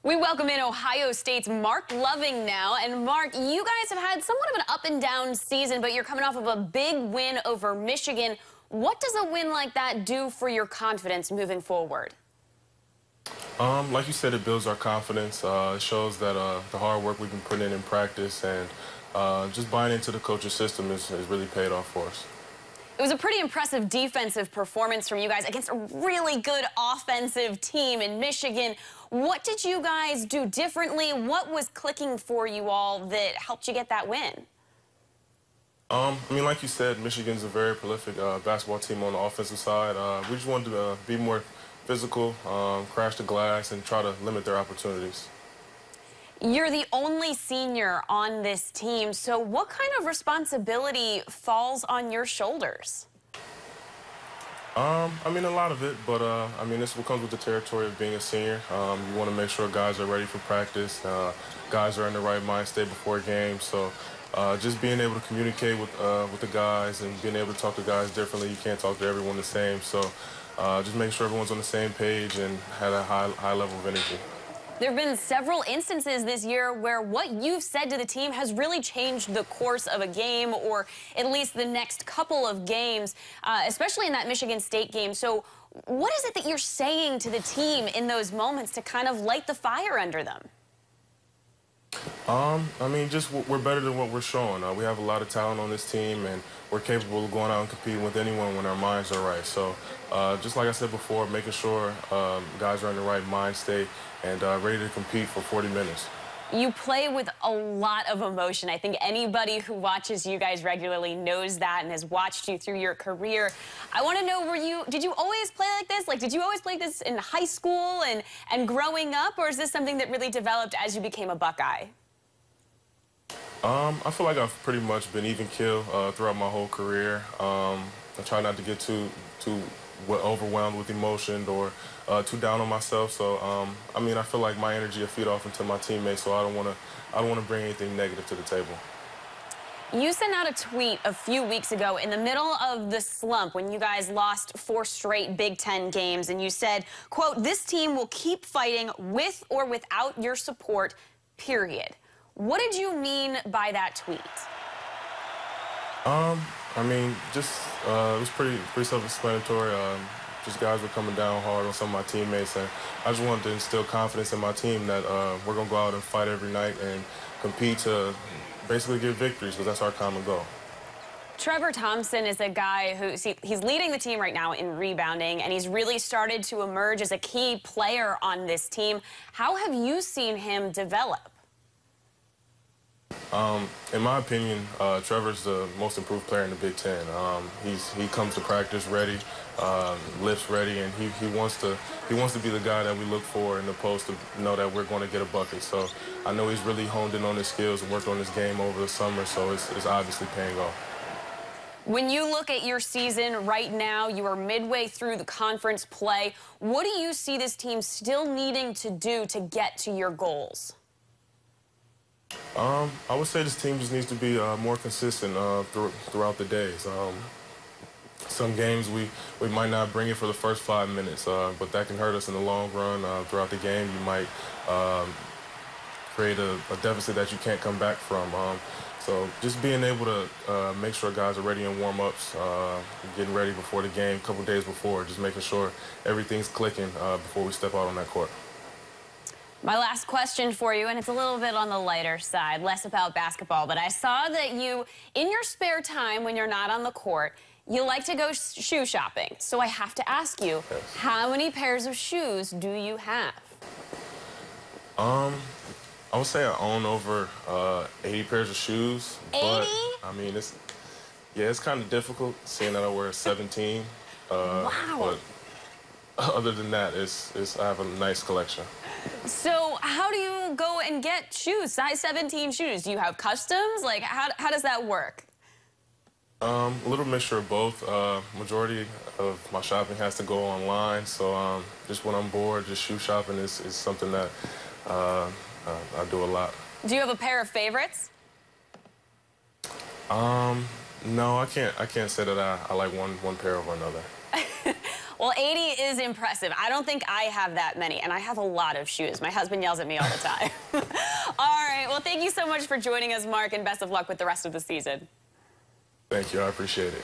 We welcome in Ohio State's Marc Loving now. And Marc, you guys have had somewhat of an up and down season, but you're coming off of a big win over Michigan. What does a win like that do for your confidence moving forward? Like you said, it builds our confidence. It shows that the hard work we've been putting in practice and just buying into the coach's system has really paid off for us. It was a pretty impressive defensive performance from you guys against a really good offensive team in Michigan. What did you guys do differently? What was clicking for you all that helped you get that win? I mean, like you said, Michigan's a very prolific basketball team on the offensive side. We just wanted to be more physical, crash the glass, and try to limit their opportunities. You're the only senior on this team, so what kind of responsibility falls on your shoulders? I mean, a lot of it, but I mean, this is what comes with the territory of being a senior. You want to make sure guys are ready for practice, guys are in the right mind state before a game. So just being able to communicate with the guys and being able to talk to guys differently. You can't talk to everyone the same. So just make sure everyone's on the same page and had a high level of energy. There have been several instances this year where what you've said to the team has really changed the course of a game, or at least the next couple of games, especially in that Michigan State game. So what is it that you're saying to the team in those moments to kind of light the fire under them? I mean, just we're better than what we're showing. We have a lot of talent on this team, and we're capable of going out and competing with anyone when our minds are right. So just like I said before, making sure guys are in the right mind state and ready to compete for 40 minutes. You play with a lot of emotion. I think anybody who watches you guys regularly knows that and has watched you through your career. I want to know, did you always play like this? Like, did you always play this in high school and growing up, or is this something that really developed as you became a Buckeye? I feel like I've pretty much been even keel throughout my whole career. I try not to get too overwhelmed with emotion or too down on myself. So I mean, I feel like my energy will feed off into my teammates, so I don't want to bring anything negative to the table. You sent out a tweet a few weeks ago in the middle of the slump when you guys lost 4 straight Big Ten games, and you said, quote, "This team will keep fighting with or without your support, period." What did you mean by that tweet? I mean, just it was pretty self-explanatory. Just guys were coming down hard on some of my teammates, and I just wanted to instill confidence in my team that we're gonna go out and fight every night and compete to basically get victories, because that's our common goal. Trevor Thompson is a guy who, he's leading the team right now in rebounding, and he's really started to emerge as a key player on this team. How have you seen him develop? In my opinion, Trevor's the most improved player in the Big Ten. He comes to practice ready, lifts ready, and he wants to be the guy that we look for in the post to know that we're going to get a bucket. So I know he's really honed in on his skills and worked on his game over the summer, so it's obviously paying off. When you look at your season right now, you are midway through the conference play. What do you see this team still needing to do to get to your goals? I would say this team just needs to be more consistent throughout the days. Some games we might not bring it for the first 5 minutes, but that can hurt us in the long run. Throughout the game, you might create a deficit that you can't come back from. So just being able to make sure guys are ready in warm-ups, getting ready before the game, a couple days before, just making sure everything's clicking before we step out on that court. My last question for you, and it's a little bit on the lighter side, less about basketball, but I saw that you, in your spare time when you're not on the court, you like to go shoe shopping. So I have to ask you, yes, how many pairs of shoes do you have? I would say I own over 80 pairs of shoes. 80? But, I mean, it's kind of difficult seeing that I wear 17. Wow. But other than that, I have a nice collection. So how do you go and get shoes, size 17 shoes? Do you have customs? Like, how does that work? A little mixture of both. Majority of my shopping has to go online, so just when I'm bored, just shoe shopping is something that I do a lot. Do you have a pair of favorites? No, I can't say that I like one pair over another. Well, 80 is impressive. I don't think I have that many, and I have a lot of shoes. My husband yells at me all the time. All right, well, thank you so much for joining us, Marc, and best of luck with the rest of the season. Thank you. I appreciate it.